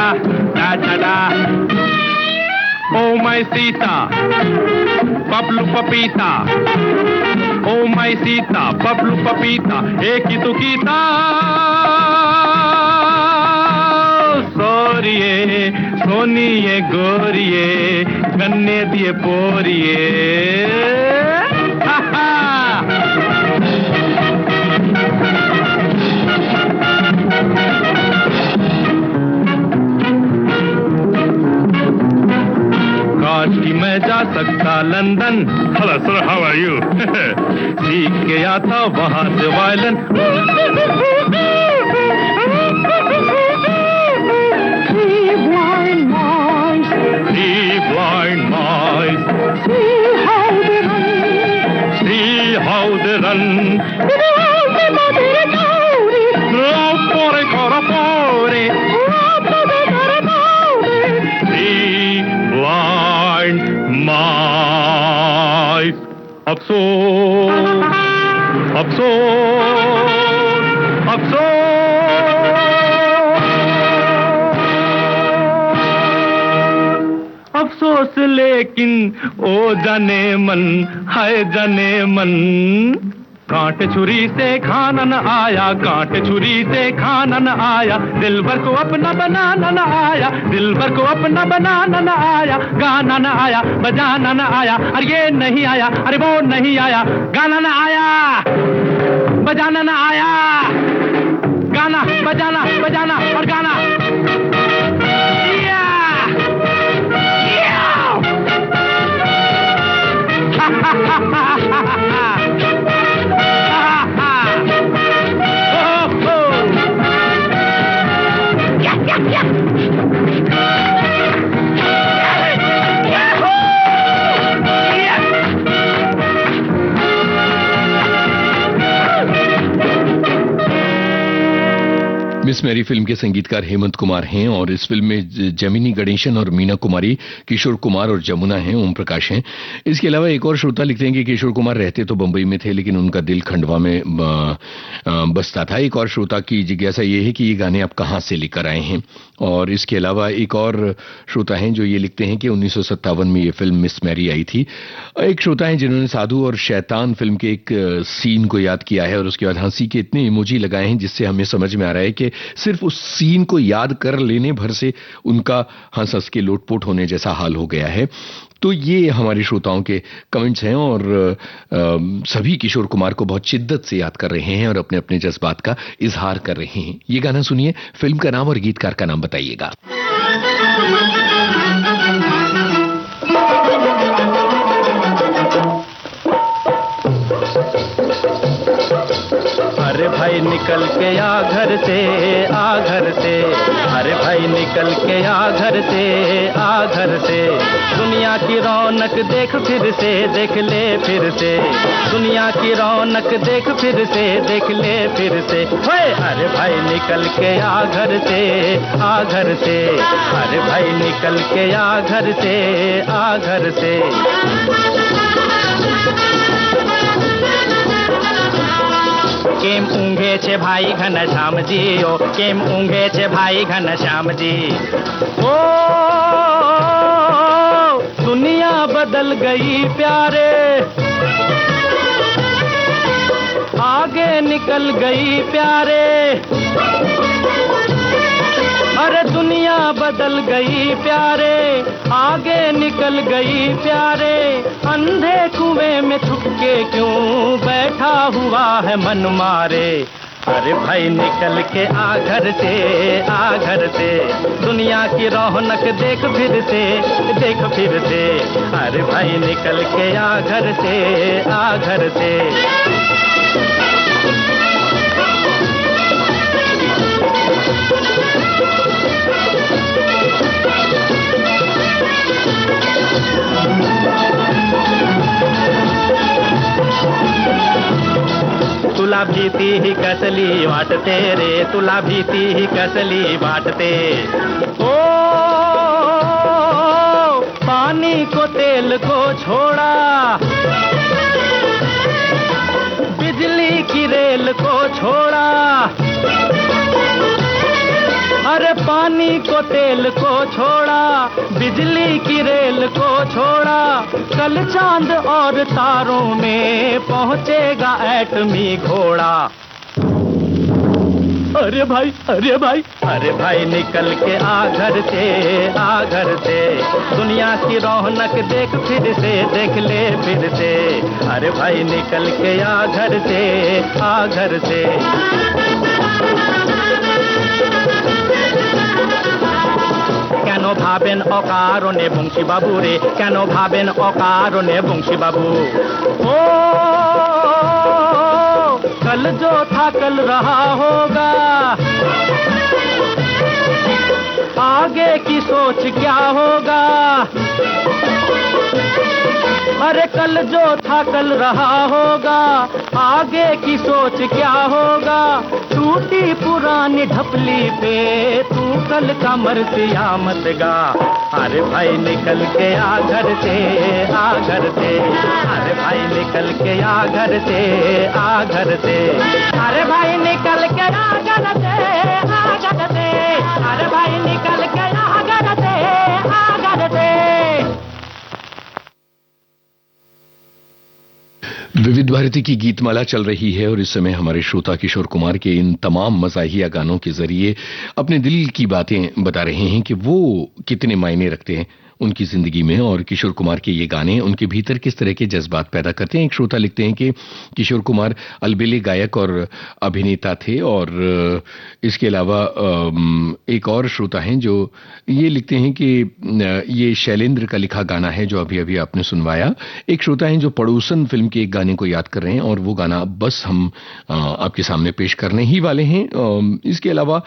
S3: da-da-da. Oh my Sita, Pablu Papita, oh my Sita, Pablu Papita, एक ही तो कीता, सोरिये, सोनिये गोरिये, गन्ने दिए पोरिये, हा हा। काश कि मैं जा सकता London, hello sir, how are you, सीख गया था वहां से violin. Three blind mice, see how they run, see how they run. अफसोस, अफसोस, अफसोस, अफसोस लेकिन ओ जाने मन, हाय जाने मन। कांटे छुरी से खाना न आया, कांटे छुरी से खाना न आया, दिलबर को अपना बनाना न आया, दिलबर को अपना बनाना न आया। गाना न आया, बजाना न आया, अरे ये नहीं आया, अरे वो नहीं आया। गाना न आया, बजाना न आया, गाना बजाना बजाना और गाना।
S1: मिस मिस मैरी फिल्म के संगीतकार हेमंत कुमार हैं और इस फिल्म में जेमिनी गणेशन और मीना कुमारी, किशोर कुमार और जमुना हैं, ओम प्रकाश हैं। इसके अलावा एक और श्रोता लिखते हैं कि किशोर कुमार रहते तो बंबई में थे लेकिन उनका दिल खंडवा में बसता था। एक और श्रोता की जिज्ञासा ये है कि ये गाने आप कहाँ से लेकर आए हैं। और इसके अलावा एक और श्रोता हैं जो ये लिखते हैं कि 1957 में ये फिल्म मिस मैरी आई थी। एक श्रोता हैं जिन्होंने साधु और शैतान फिल्म के एक सीन को याद किया है और उसके बाद हंसी के इतने इमोजी लगाए हैं जिससे हमें समझ में आ रहा है कि सिर्फ उस सीन को याद कर लेने भर से उनका हंस हंस के लोटपोट होने जैसा हाल हो गया है। तो ये हमारे श्रोताओं के कमेंट्स हैं और सभी किशोर कुमार को बहुत शिद्दत से याद कर रहे हैं और अपने अपने जज्बात का इजहार कर रहे हैं। ये गाना सुनिए, फिल्म का नाम और गीतकार का नाम बताइएगा।
S3: अरे भाई निकल के आ घर से, आ घर से, अरे भाई निकल के आ घर से, आ घर से, दुनिया की रौनक देख फिर से, देख ले फिर से, दुनिया की रौनक देख फिर से, देख ले फिर से, अरे भाई निकल के आ घर से, आ घर से, अरे भाई निकल के आ घर से, आ घर से। केम ऊँघे छे भाई घनश्यामजी, ओ केम ऊँघे छे भाई घनश्यामजी। ओ दुनिया बदल गई प्यारे, आगे निकल गई प्यारे, अरे दुनिया बदल गई प्यारे, आगे निकल गई प्यारे, अंधे कुएं में छुप के क्यों बैठा हुआ है मन मारे। अरे भाई निकल के आ घर से, आ घर से, दुनिया की रौनक देख फिर से, देख फिर से, अरे भाई निकल के आ घर से, आ घर से। तुला भीती ही कसली वाटते रे, तुला भीती ही कसली वाटते। ओ पानी को तेल को छोड़ा, बिजली की रेल को छोड़ा, अरे पानी को तेल को छोड़ा, बिजली की रेल को छोड़ा, कल चांद और तारों में पहुंचेगा एटमी घोड़ा। अरे भाई, अरे भाई, अरे भाई निकल के आ घर से, आ घर से, दुनिया की रौनक देख फिर से, देख ले फिर से, अरे भाई निकल के आ घर से, आ घर से। কেন ভাবেন অকারণে বংশী বাবু রে, কেন ভাবেন অকারণে বংশী বাবু। ও कल जो था कल रहा होगा, आगे की सोच क्या होगा। अरे कल जो था कल रहा होगा, आगे की सोच क्या होगा। टूटी पुरानी ढपली पे तू कल का मरतिया मत गा। अरे भाई निकल के आ घर से, आ घर से, अरे भाई निकल के आ घर से, आ घर से, अरे भाई निकल के आ घर से, आ घर से, अरे भाई निकल के आ घर से, आ घर से।
S1: विविध भारती की गीतमाला चल रही है और इस समय हमारे श्रोता किशोर कुमार के इन तमाम मज़ाहिया गानों के जरिए अपने दिल की बातें बता रहे हैं कि वो कितने मायने रखते हैं उनकी जिंदगी में और किशोर कुमार के ये गाने उनके भीतर किस तरह के जज्बात पैदा करते हैं। एक श्रोता लिखते हैं कि किशोर कुमार अलबेले गायक और अभिनेता थे और इसके अलावा एक और श्रोता हैं जो ये लिखते हैं कि ये शैलेंद्र का लिखा गाना है जो अभी अभी आपने सुनवाया। एक श्रोता हैं जो पड़ोसन फिल्म के एक गाने को याद कर रहे हैं और वो गाना बस हम आपके सामने पेश करने ही वाले हैं। इसके अलावा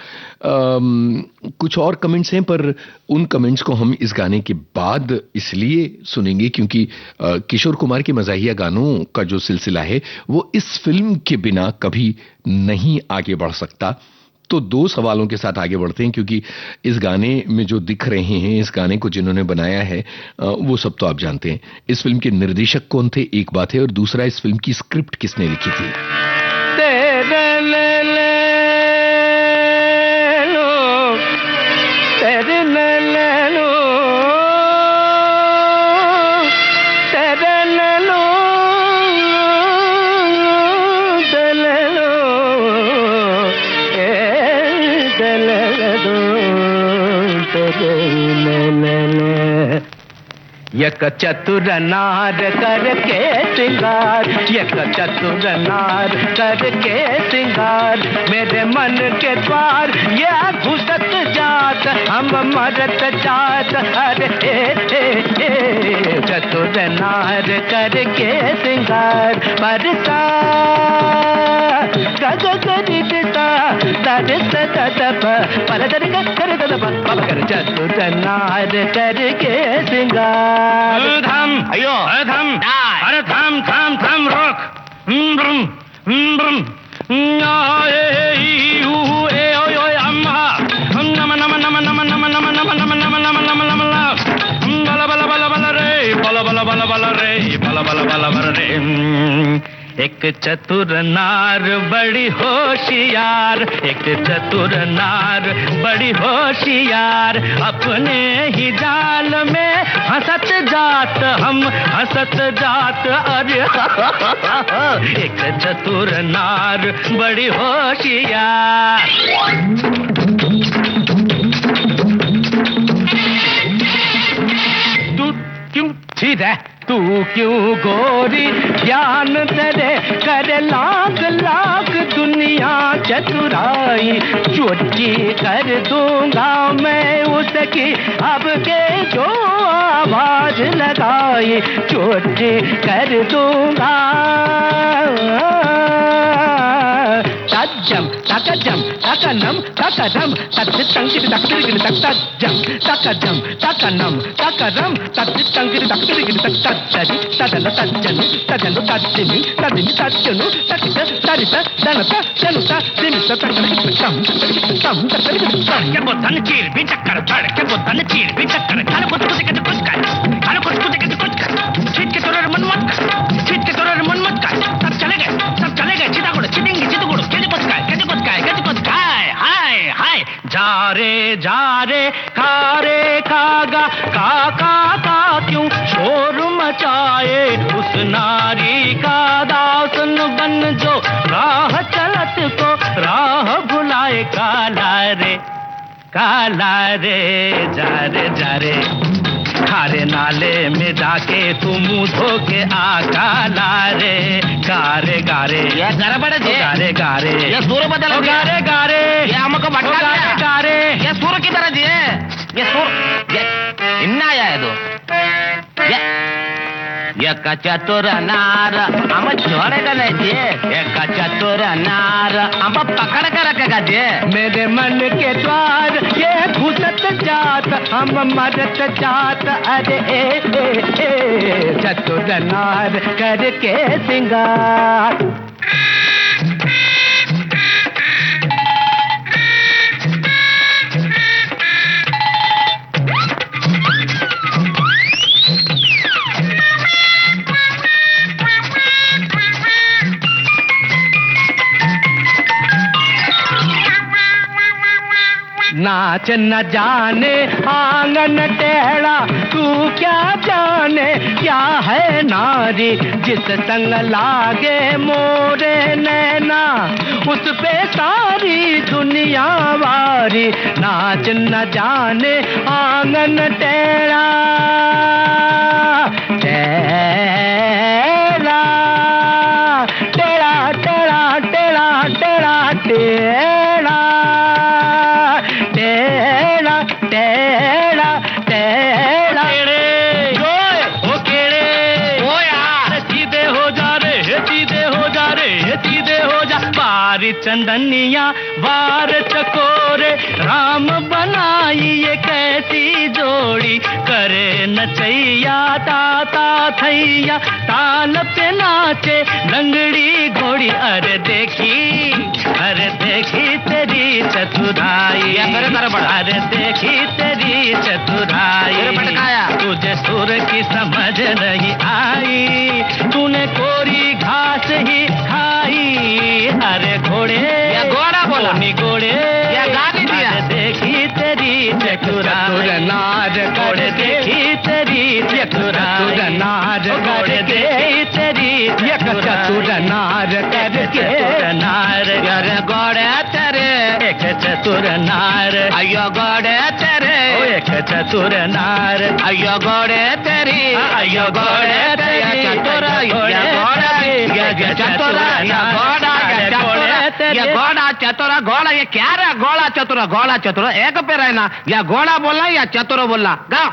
S1: कुछ और कमेंट्स हैं पर उन कमेंट्स को हम इस गाने के बाद इसलिए सुनेंगे क्योंकि किशोर कुमार के मज़ाहिया गानों का जो सिलसिला है वो इस फिल्म के बिना कभी नहीं आगे बढ़ सकता। तो दो सवालों के साथ आगे बढ़ते हैं, क्योंकि इस गाने में जो दिख रहे हैं, इस गाने को जिन्होंने बनाया है वो सब तो आप जानते हैं। इस फिल्म के निर्देशक कौन थे, एक बात है, और दूसरा इस फिल्म की स्क्रिप्ट किसने लिखी थी।
S5: एक चतुर नार करके सिंगार, एक चतुर नार करके सिंगार, मेरे मन के द्वार ये घुसत जात, हम मरत जात, अरे चतुर नार करके सिंगार, बरसा गग गरिता दरस ददप परदर कर ददप कर, चतुर नार करके सिंगार।
S3: थम,
S5: अयो
S3: थम, अरे थम थम थम, रोक। अम्मा नम नम नम नम नम नम नम नम नम नम नम नम बल बल बल बल रे, बल बल बल बल रे, बल बल बल बल रे। एक चतुर नार बड़ी होशियार, एक चतुर नार बड़ी होशियार, अपने ही जाल में हंसत जात, हम हंसत जात, अरे एक चतुर नार बड़ी होशियार। तू क्यों ठीक है, तू क्यों गोरी ज्ञान तेरे कर लाख लाख दुनिया चतुराई, चोटी कर दूंगा मैं उसकी अब के जो आवाज लगाई, चोटी कर दूंगा। तज्जम तकजम तकनम तकरम तत्तंगिर तकतिरिगिर तत्तज्जम तकजम तकनम तकरम तत्तंगिर तकतिरिगिर तत्तज्जि तदन तज्जनु तदनु तज्जिमि तदिनि तज्जनु तकित तरित दनत दनुत दिमित तकरम तम तकरम
S2: क्या बोतन चीर भी चक्कर धड़, क्या बोतन चीर भी चक्कर, खाने कुछ कुछ के कुछ कर, खाने कुछ कुछ के कुछ कर, छीट के तोरे मन मत कर, छीट के तोरे मन मत कर, सब चले गए चितागुड़ चिटिंगी चितगुड़, कैसे कुछ खाए, हाय हाय, जा रे खागा काका का क्यों शोर मचाए, उस नारी का दासन बन जो राह चलत को राह भुलाए, काला रे जा रे खारे नाले में जाके तू मुंह धो के आ, काला रे गारे ये गड़बड़ जे गारे ये सूर बदल गारे ये हमको भटका गारे ये सूर की तरह जे ये सूर ये इन्ना आया है तो ये चतुर नार हम छोड़ेगा नहीं जे, ये चतुर नार हम पकड़ कर रखेगा जे,
S5: मेरे मन के द्वार ये घुसत जात, हम मरत जात, अरे चतुर नार करके सिंगार। नाच न जाने आंगन टेढ़ा, तू क्या जाने क्या है नारी, जिस संग लागे मोरे नैना उस पे सारी दुनिया वारी, नाच न जाने आंगन टेढ़ा टेढ़ा टेढ़ा टेढ़ा टेढ़ा टेढ़ा टेढ़ा टेढ़ा टेढ़ा टेढ़ा
S3: ओ केड़े ओ यार, सीधे हो जा रे, सीधे हो जा रे, सीधे हो जा, बारी चंदनिया बार चकोरे, राम बनाई ये कैसी जोड़ी, करे नचैया ताता थैया, ताल पे नाचे लंगड़ी घोड़ी, अरे देखी अरे देखी तेरी चतुराई, अरे देखी तेरी चतुराई, तुझे सुर की समझ नहीं आई, तूने कोरी घास ही खाई। अरे घोड़े घोड़ा बोला नी घोड़े देखी तेरी चतुराई, नाज घोड़े देखी तेरी चतुराई, नाज घोड़े देखी तेरी चतुर नार करके नार गर घोड़े तेरे एक चतुर नार, अयो घोड़े तेरे एक चतुर नार, अयो घोड़े तेरी, अयो घोड़े तेरी चतुर घोड़े घोड़ा चतुर घोड़ा, ये क्या रहा घोड़ा चतुर, घोड़ा चतुर एक पे रहना, या घोड़ा बोलना या चतुर बोलना। गाओ।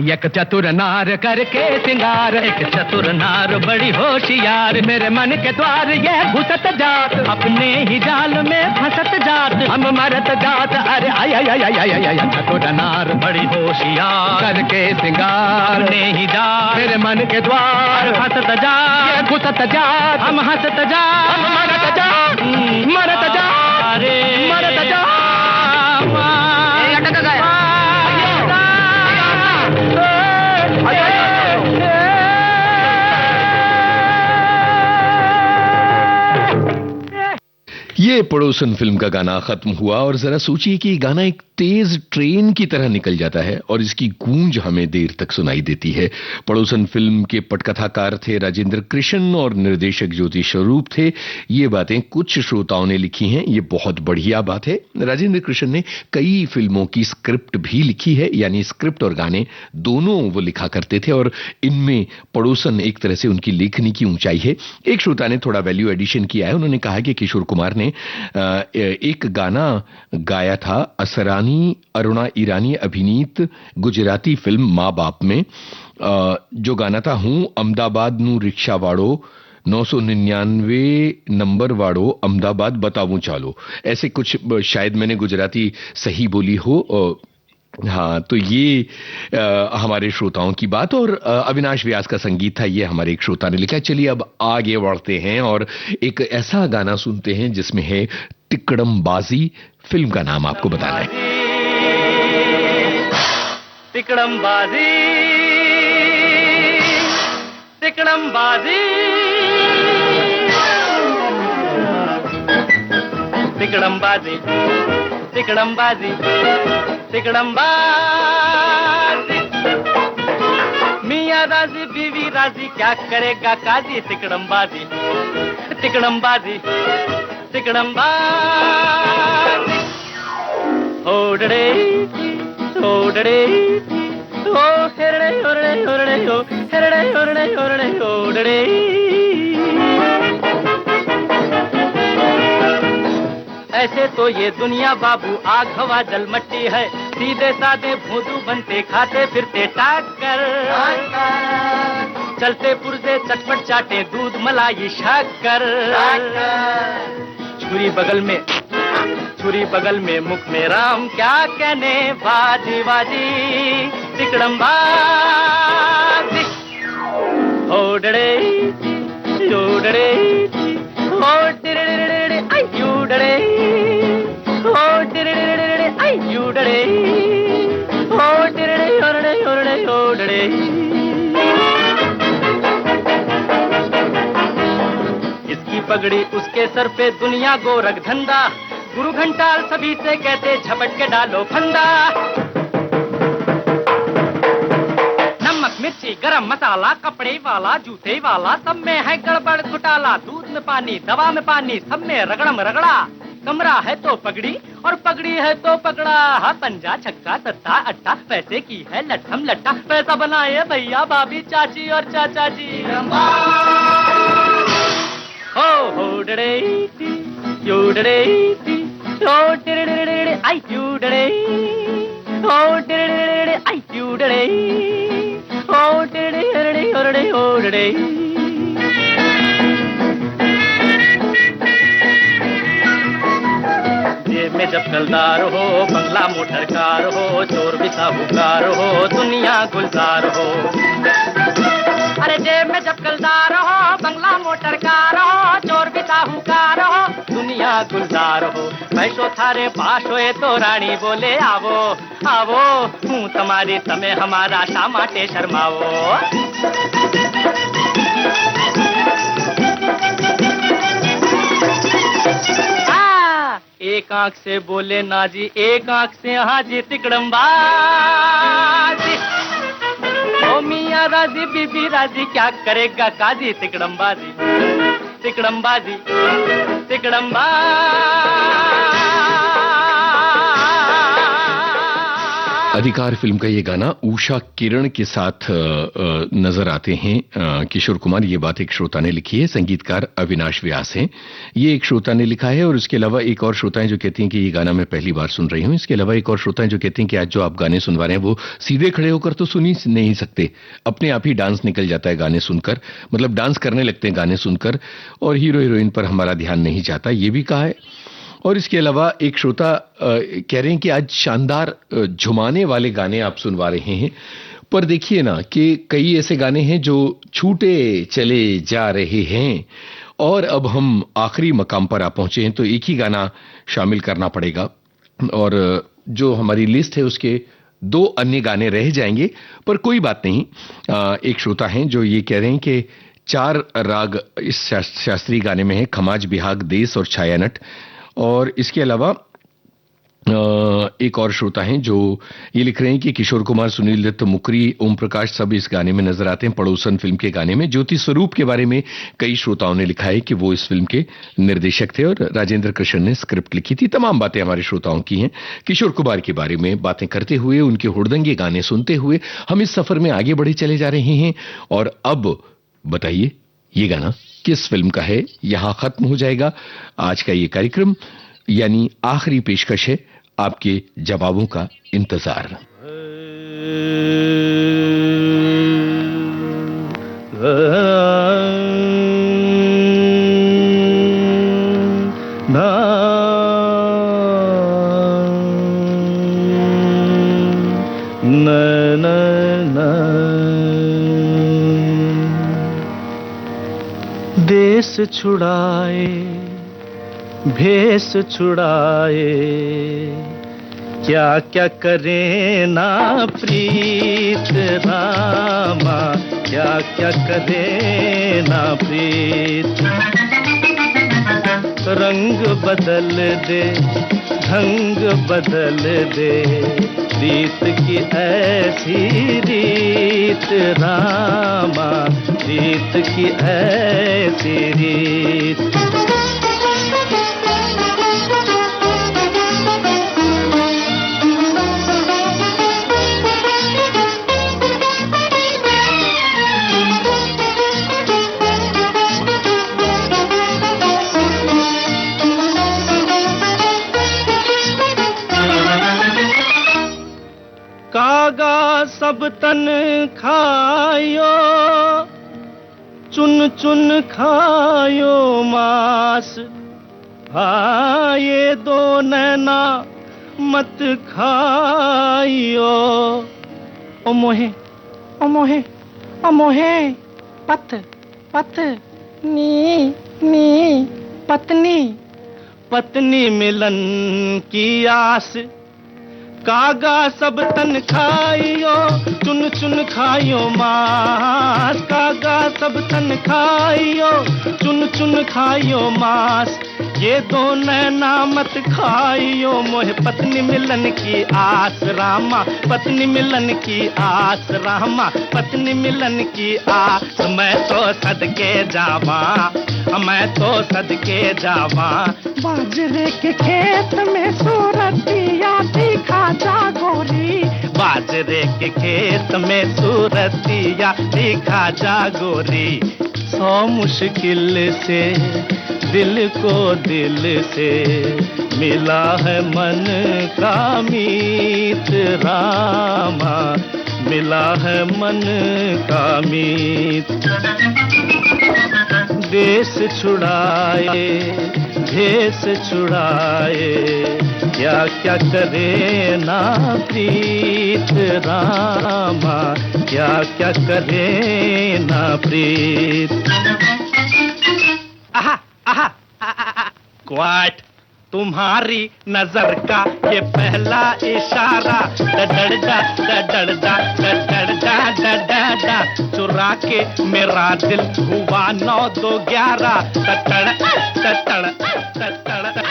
S5: एक चतुर नार करके सिंगार,
S3: एक चतुर नार बड़ी होशियार,
S5: मेरे मन के द्वार ये घुसत जात,
S3: अपने ही जाल में फंसत जात,
S5: हम मरत जात। अरे आय आय आय आय आय आय चतुर नार
S3: बड़ी होशियार
S5: करके सिंगार,
S3: अपने ही जाल
S5: मेरे मन के द्वार
S3: फंसत जात,
S5: ये घुसत जात,
S3: हम हंसत जात,
S5: हम मरत जात, मरत जात, मरत जात।
S3: अटक गया।
S1: ये पड़ोसन फिल्म का गाना खत्म हुआ और जरा सोचिए कि गाना एक तेज ट्रेन की तरह निकल जाता है और इसकी गूंज हमें देर तक सुनाई देती है। पड़ोसन फिल्म के पटकथाकार थे राजेंद्र कृष्ण और निर्देशक ज्योति स्वरूप थे। ये बातें कुछ श्रोताओं ने लिखी हैं, ये बहुत बढ़िया बात है। राजेंद्र कृष्ण ने कई फिल्मों की स्क्रिप्ट भी लिखी है, यानी स्क्रिप्ट और गाने दोनों वो लिखा करते थे और इनमें पड़ोसन एक तरह से उनकी लेखनी की ऊंचाई है। एक श्रोता ने थोड़ा वैल्यू एडिशन किया है, उन्होंने कहा कि किशोर कुमार ने एक गाना गाया था असरानी अरुणा ईरानी अभिनीत गुजराती फिल्म माँ बाप में, जो गाना था हूं अहमदाबाद नू रिक्शा वाड़ो 999 नंबर वाड़ो अहमदाबाद बताऊं चालो, ऐसे कुछ शायद मैंने गुजराती सही बोली हो। हाँ, तो ये हमारे श्रोताओं की बात और अविनाश व्यास का संगीत था, ये हमारे एक श्रोता ने लिखा। चलिए अब आगे बढ़ते हैं और एक ऐसा गाना सुनते हैं जिसमें है तिकड़म बाजी। फिल्म का नाम आपको बताना है।
S3: तिकड़म बाजी, तिकड़म बाजी, तिकड़म बाजी, तिकड़म बाजी, तिकड़म बाजी। मियाँ राजी बीवी राजी क्या करेगा काजी, तिकड़म बाजी, तिकड़म बाजी, तिकड़म बाजी। ओडड़े ओडड़े ओ हेरड़े ओरड़े ओरड़े ओ हेरड़े ओरड़े ओरड़े ओडड़े। ऐसे तो ये दुनिया बाबू आग हवा जल मट्टी है, सीधे साधे भोंदू बनते खाते फिरते टाकर, चलते पुरजे चटपट चाटे दूध मलाई शक्कर, छुरी बगल में, छुरी बगल में मुख में राम क्या कहने बाजी बाजी, तिकड़म बाजी। ओडड़े ओडड़े ओडड़े आई उड़ड़े ओडड़े आई उड़ड़े ओडड़े ओडड़े ओडड़े ओडड़े। इसकी पगड़ी उसके सर पे दुनिया गोरख धंधा, गुरु घंटाल सभी से कहते झपट के डालो फंदा। नमक मिर्ची गरम मसाला कपड़े वाला जूते वाला सब में है गड़बड़ घोटाला, दूध में पानी दवा में पानी सब में रगड़म रगड़ा। कमरा है तो पगड़ी और पगड़ी है तो पकड़ा, हाँ पंजा छक्का सत्ता अट्टा पैसे की है लट्ठम लट्टा, पैसा बनाए भैया भाभी चाची और चाचा जी। हो डड़े यूडड़े ओ टिड़ड़े आई यूडड़े ओ टिड़ड़े आई यूडड़े ओ टिड़ड़े ओरड़े ओरड़े। जेब में जब कलदार हो बंगला मोटर कार हो, चोर भी साहूकार हो दुनिया गुलजार हो।
S2: अरे जेब में जब कलदार हो, बंगला मोटर कार हो, चोर भी साहूकार हो, दुनिया गुलजार हो, पैसो थारे पास होए तो रानी बोले आवो आवो, हूँ तुम्हारी तमे हमारा शा माटे शर्माओ। एक आंख से बोले ना जी, एक आंख से हाजी तिकड़मबाजी। ओ मियां राजी बीबी राजी, क्या करेगा काजी, तिकड़मबाजी तिकड़मबाजी तिकड़मबाजी।
S1: अधिकार फिल्म का ये गाना उषा किरण के साथ नजर आते हैं किशोर कुमार। ये बात एक श्रोता ने लिखी है, संगीतकार अविनाश व्यास हैं। ये एक श्रोता ने लिखा है और उसके अलावा एक और श्रोता हैं जो कहती हैं कि ये गाना मैं पहली बार सुन रही हूँ। इसके अलावा एक और श्रोता हैं जो कहते हैं कि आज जो आप गाने सुनवा रहे हैं वो सीधे खड़े होकर तो सुन ही नहीं सकते, अपने आप ही डांस निकल जाता है गाने सुनकर, मतलब डांस करने लगते हैं गाने सुनकर, और हीरो हीरोइन पर हमारा ध्यान नहीं जाता, ये भी कहा है। और इसके अलावा एक श्रोता कह रहे हैं कि आज शानदार झुमाने वाले गाने आप सुनवा रहे हैं, पर देखिए ना कि कई ऐसे गाने हैं जो छूटे चले जा रहे हैं और अब हम आखिरी मकाम पर आ पहुंचे हैं, तो एक ही गाना शामिल करना पड़ेगा और जो हमारी लिस्ट है उसके 2 अन्य गाने रह जाएंगे, पर कोई बात नहीं। एक श्रोता हैं जो ये कह रहे हैं कि 4 राग इस शास्त्रीय गाने में है, खमाज, बिहाग, देस और छायानट। और इसके अलावा एक और श्रोता हैं जो ये लिख रहे हैं कि किशोर कुमार, सुनील दत्त, मुकरी, ओम प्रकाश सब इस गाने में नजर आते हैं। पड़ोसन फिल्म के गाने में ज्योति स्वरूप के बारे में कई श्रोताओं ने लिखा है कि वो इस फिल्म के निर्देशक थे और राजेंद्र कृष्ण ने स्क्रिप्ट लिखी थी। तमाम बातें हमारे श्रोताओं की हैं। किशोर कुमार के बारे में बातें करते हुए, उनके हुड़दंगे गाने सुनते हुए हम इस सफर में आगे बढ़े चले जा रहे हैं। और अब बताइए ये गाना किस फिल्म का है? यहां खत्म हो जाएगा आज का ये कार्यक्रम, यानी आखिरी पेशकश है आपके जवाबों का इंतजार।
S3: देश छुड़ाए भेष छुड़ाए, क्या क्या करे ना प्रीत रामा, क्या क्या करे ना प्रीत। रंग बदल दे ढंग बदल दे, रीत की ऐसी रीत रामा, रीत की ऐसी रीत। कागा सब तन खायो, चुन चुन खायो मांस, ये 2 नैना मत खायो। ओ मोहे ओ मोहे ओ मोहे, पत पत नी नी पत्नी, पत्नी मिलन की आस। कागा सब तन खाइयो, चुन चुन खाइयो मांस। कागा सब तन खाइयो, चुन चुन खाइयो मांस। ये 2 नैना मत खाइयो, मोहे पत्नी मिलन की आस रामा, पत्नी मिलन की आस रामा, पत्नी मिलन की आस। मैं तो सदके जावा, मैं तो सदके जावा, बाजरे के खेत में सूरतिया दिखा जा गोरी, बाजरे के खेत में सूरतिया दिखा जा गोरी। 100 मुश्किल से दिल को दिल से मिला है मन का मीत रामा, मिला है मन का मीत। देश छुड़ाए भेष छुड़ाए, क्या क्या करे ना प्रीत रामा, क्या क्या करे ना प्रीत। आहा आहा क्वाट, तुम्हारी नजर का ये पहला इशारा, डडड़ा डडड़ा डडड़ा डडड़ा, चुरा के मेरा दिल हुआ 9-2-11, टटड़ टटड़ टटड़।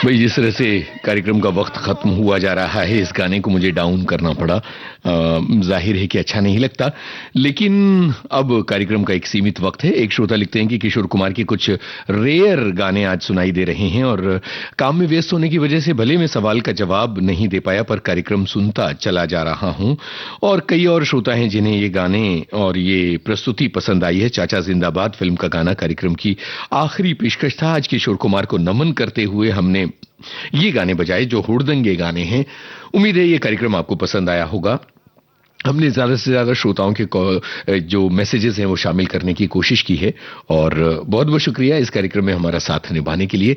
S1: भाई जिस तरह से कार्यक्रम का वक्त खत्म हुआ जा रहा है, इस गाने को मुझे डाउन करना पड़ा। जाहिर है कि अच्छा नहीं लगता, लेकिन अब कार्यक्रम का एक सीमित वक्त है। एक श्रोता लिखते हैं कि किशोर कुमार के कुछ रेयर गाने आज सुनाई दे रहे हैं और काम में व्यस्त होने की वजह से भले मैं सवाल का जवाब नहीं दे पाया, पर कार्यक्रम सुनता चला जा रहा हूं। और कई और श्रोता हैं जिन्हें ये गाने और ये प्रस्तुति पसंद आई है। चाचा जिंदाबाद फिल्म का गाना कार्यक्रम की आखिरी पेशकश था। आज किशोर कुमार को नमन करते हुए हमने ये गाने बजाए जो हुड़दंगे गाने हैं। उम्मीद है ये कार्यक्रम आपको पसंद आया होगा। हमने ज्यादा से ज्यादा श्रोताओं के जो मैसेजेस हैं वो शामिल करने की कोशिश की है और बहुत बहुत शुक्रिया इस कार्यक्रम में हमारा साथ निभाने के लिए।